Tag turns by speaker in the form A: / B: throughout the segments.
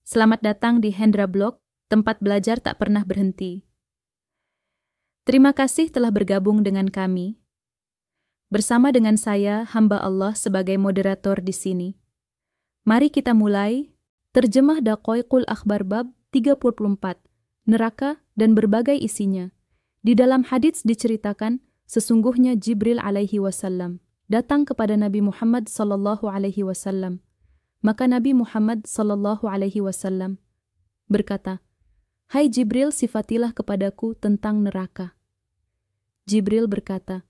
A: Selamat datang di Hendra Blog, tempat belajar tak pernah berhenti. Terima kasih telah bergabung dengan kami. Bersama dengan saya, hamba Allah sebagai moderator di sini. Mari kita mulai terjemah Daqaiqul Akhbar bab 34, neraka dan berbagai isinya. Di dalam hadits diceritakan, sesungguhnya Jibril alaihi wasallam datang kepada Nabi Muhammad sallallahu alaihi wasallam. Maka Nabi Muhammad sallallahu alaihi wasallam berkata, "Hai Jibril, sifatilah kepadaku tentang neraka." Jibril berkata,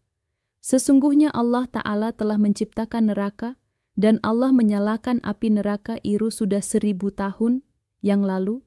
A: "Sesungguhnya Allah Ta'ala telah menciptakan neraka dan Allah menyalakan api neraka itu sudah 1000 tahun yang lalu,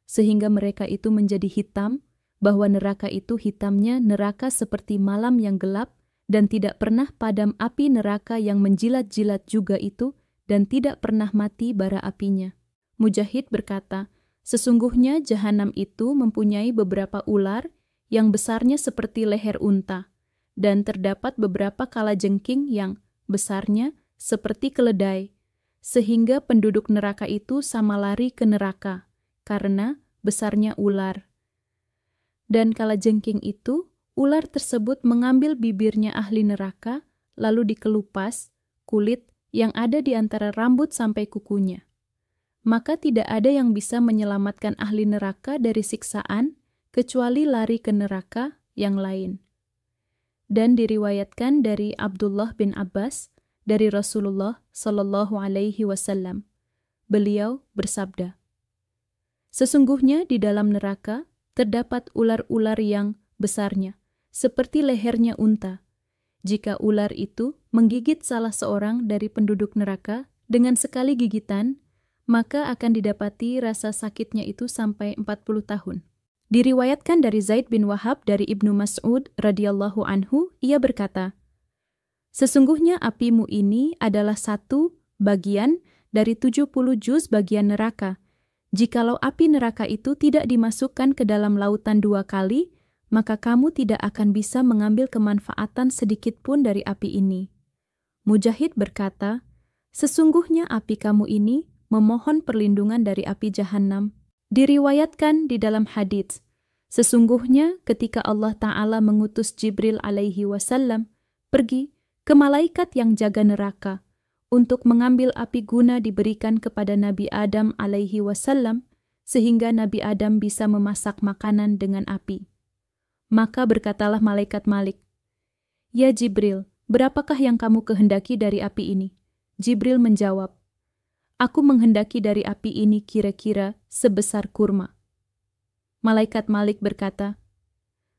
A: sehingga mereka itu menjadi hitam, bahwa neraka itu hitamnya neraka seperti malam yang gelap dan tidak pernah padam api neraka yang menjilat-jilat juga itu, dan tidak pernah mati bara apinya." Mujahid berkata, "Sesungguhnya jahanam itu mempunyai beberapa ular yang besarnya seperti leher unta, dan terdapat beberapa kalajengking yang besarnya seperti keledai, sehingga penduduk neraka itu sama lari ke neraka, karena besarnya ular. Dan kalajengking itu, ular tersebut mengambil bibirnya ahli neraka, lalu dikelupas kulit yang ada di antara rambut sampai kukunya. Maka tidak ada yang bisa menyelamatkan ahli neraka dari siksaan, kecuali lari ke neraka yang lain." Dan diriwayatkan dari Abdullah bin Abbas, dari Rasulullah sallallahu alaihi wasallam. Beliau bersabda, "Sesungguhnya di dalam neraka terdapat ular-ular yang besarnya, seperti lehernya unta. Jika ular itu menggigit salah seorang dari penduduk neraka dengan sekali gigitan, maka akan didapati rasa sakitnya itu sampai 40 tahun. Diriwayatkan dari Zaid bin Wahab dari Ibnu Mas'ud radhiyallahu anhu, ia berkata, "Sesungguhnya apimu ini adalah satu bagian dari 70 juz bagian neraka. Jikalau api neraka itu tidak dimasukkan ke dalam lautan 2 kali, maka kamu tidak akan bisa mengambil kemanfaatan sedikit pun dari api ini." Mujahid berkata, "Sesungguhnya api kamu ini memohon perlindungan dari api Jahannam." Diriwayatkan di dalam hadits, sesungguhnya ketika Allah Ta'ala mengutus Jibril alaihi wasallam pergi ke malaikat yang jaga neraka untuk mengambil api guna diberikan kepada Nabi Adam alaihi wasallam, sehingga Nabi Adam bisa memasak makanan dengan api. Maka berkatalah malaikat Malik, "Ya Jibril, berapakah yang kamu kehendaki dari api ini?" Jibril menjawab, "Aku menghendaki dari api ini kira-kira sebesar kurma." Malaikat Malik berkata,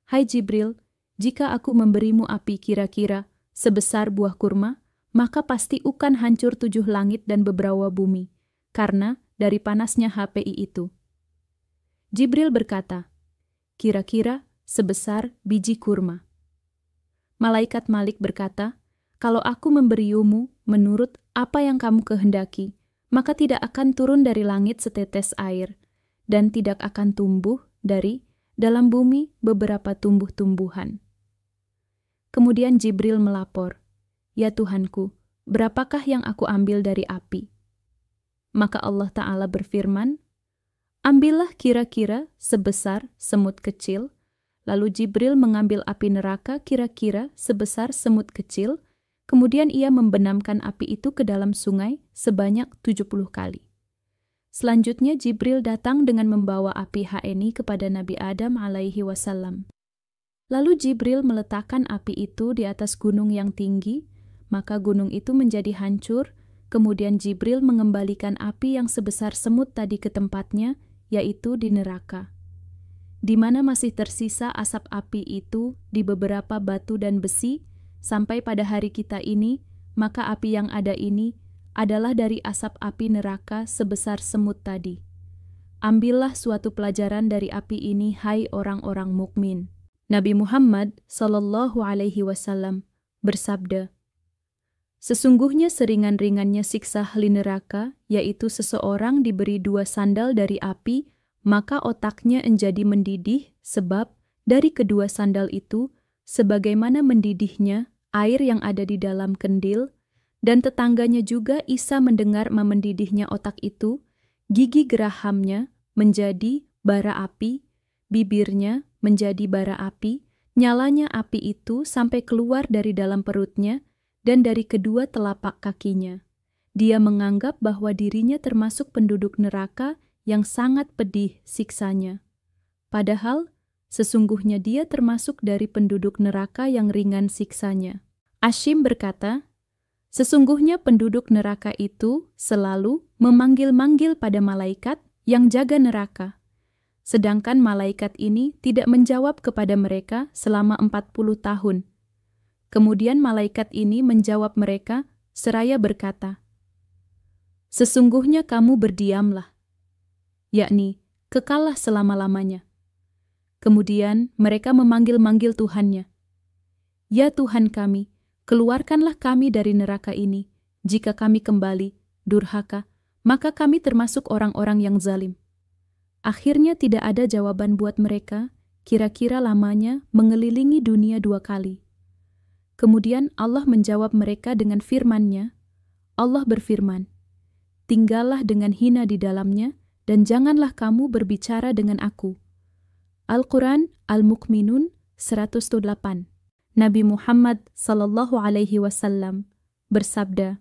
A: "Hai Jibril, jika aku memberimu api kira-kira sebesar buah kurma, maka pasti akan hancur 7 langit dan bebrawa bumi, karena dari panasnya HPI itu." Jibril berkata, "Kira-kira sebesar biji kurma." Malaikat Malik berkata, "Kalau aku memberimu menurut apa yang kamu kehendaki, maka tidak akan turun dari langit setetes air, dan tidak akan tumbuh dari dalam bumi beberapa tumbuh-tumbuhan." Kemudian Jibril melapor, "Ya Tuhanku, berapakah yang aku ambil dari api?" Maka Allah Ta'ala berfirman, "Ambillah kira-kira sebesar semut kecil." Lalu Jibril mengambil api neraka kira-kira sebesar semut kecil, kemudian ia membenamkan api itu ke dalam sungai sebanyak 70 kali. Selanjutnya Jibril datang dengan membawa api HNI kepada Nabi Adam alaihi wasallam. Lalu Jibril meletakkan api itu di atas gunung yang tinggi, maka gunung itu menjadi hancur, kemudian Jibril mengembalikan api yang sebesar semut tadi ke tempatnya, yaitu di neraka, di mana masih tersisa asap api itu di beberapa batu dan besi, sampai pada hari kita ini, maka api yang ada ini adalah dari asap api neraka sebesar semut tadi. Ambillah suatu pelajaran dari api ini, hai orang-orang mukmin." Nabi Muhammad sallallahu alaihi wasallam bersabda, "Sesungguhnya seringan-ringannya siksa ahli neraka, yaitu seseorang diberi 2 sandal dari api, maka otaknya menjadi mendidih, sebab dari kedua sandal itu, sebagaimana mendidihnya air yang ada di dalam kendil, dan tetangganya juga Isa mendengar mendidihnya otak itu, Gigi gerahamnya menjadi bara api, bibirnya menjadi bara api, nyalanya api itu sampai keluar dari dalam perutnya dan dari kedua telapak kakinya. Dia menganggap bahwa dirinya termasuk penduduk neraka yang sangat pedih siksanya. Padahal, sesungguhnya dia termasuk dari penduduk neraka yang ringan siksanya. Ashim berkata, sesungguhnya penduduk neraka itu selalu memanggil-manggil pada malaikat yang jaga neraka. Sedangkan malaikat ini tidak menjawab kepada mereka selama 40 tahun. Kemudian malaikat ini menjawab mereka seraya berkata, sesungguhnya kamu berdiamlah, yakni kekallah selama-lamanya. Kemudian mereka memanggil-manggil Tuhannya, ya Tuhan kami, keluarkanlah kami dari neraka ini. Jika kami kembali durhaka, maka kami termasuk orang-orang yang zalim. Akhirnya tidak ada jawaban buat mereka, kira-kira lamanya mengelilingi dunia 2 kali. Kemudian Allah menjawab mereka dengan firman-Nya. Allah berfirman, tinggallah dengan hina di dalamnya, dan janganlah kamu berbicara dengan aku. Al-Quran Al-Mu'minun 108. Nabi Muhammad sallallahu alaihi wasallam bersabda,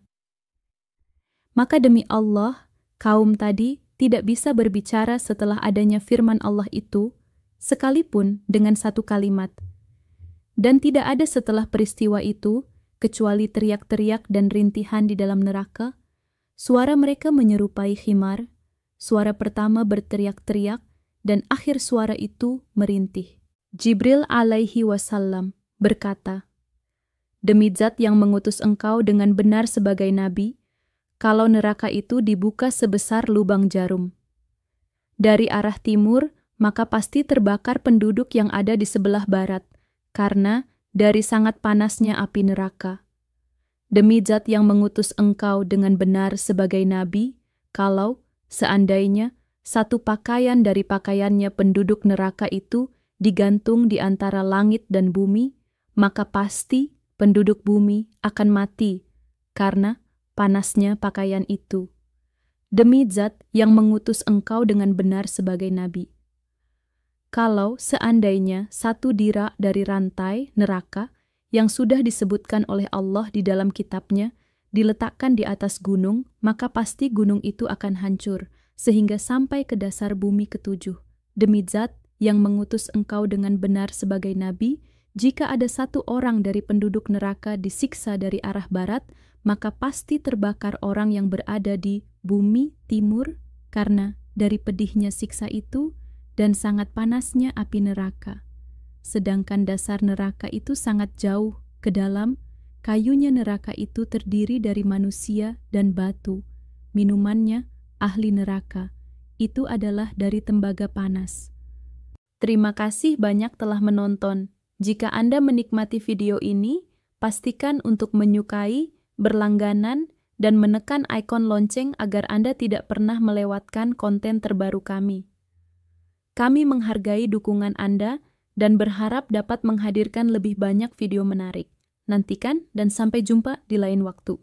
A: maka demi Allah, kaum tadi tidak bisa berbicara setelah adanya firman Allah itu, sekalipun dengan 1 kalimat. Dan tidak ada setelah peristiwa itu, kecuali teriak-teriak dan rintihan di dalam neraka. Suara mereka menyerupai khimar, suara pertama berteriak-teriak, dan akhir suara itu merintih. Jibril alaihi wasallam berkata, demi Zat yang mengutus engkau dengan benar sebagai nabi, kalau neraka itu dibuka sebesar lubang jarum. Dari arah timur, maka pasti terbakar penduduk yang ada di sebelah barat, karena dari sangat panasnya api neraka. Demi Zat yang mengutus engkau dengan benar sebagai nabi, kalau seandainya satu pakaian dari pakaiannya penduduk neraka itu digantung di antara langit dan bumi, maka pasti penduduk bumi akan mati karena panasnya pakaian itu. Demi Zat yang mengutus engkau dengan benar sebagai nabi. Kalau seandainya satu dirak dari rantai neraka yang sudah disebutkan oleh Allah di dalam kitabnya diletakkan di atas gunung, maka pasti gunung itu akan hancur sehingga sampai ke dasar bumi ke-7. Demi Zat yang mengutus engkau dengan benar sebagai nabi, jika ada satu orang dari penduduk neraka disiksa dari arah barat, maka pasti terbakar orang yang berada di bumi timur karena dari pedihnya siksa itu dan sangat panasnya api neraka. Sedangkan dasar neraka itu sangat jauh ke dalam, kayunya neraka itu terdiri dari manusia dan batu. Minumannya ahli neraka, itu adalah dari tembaga panas. Terima kasih banyak telah menonton. Jika Anda menikmati video ini, pastikan untuk menyukai, berlangganan, dan menekan ikon lonceng agar Anda tidak pernah melewatkan konten terbaru kami. Kami menghargai dukungan Anda dan berharap dapat menghadirkan lebih banyak video menarik. Nantikan dan sampai jumpa di lain waktu.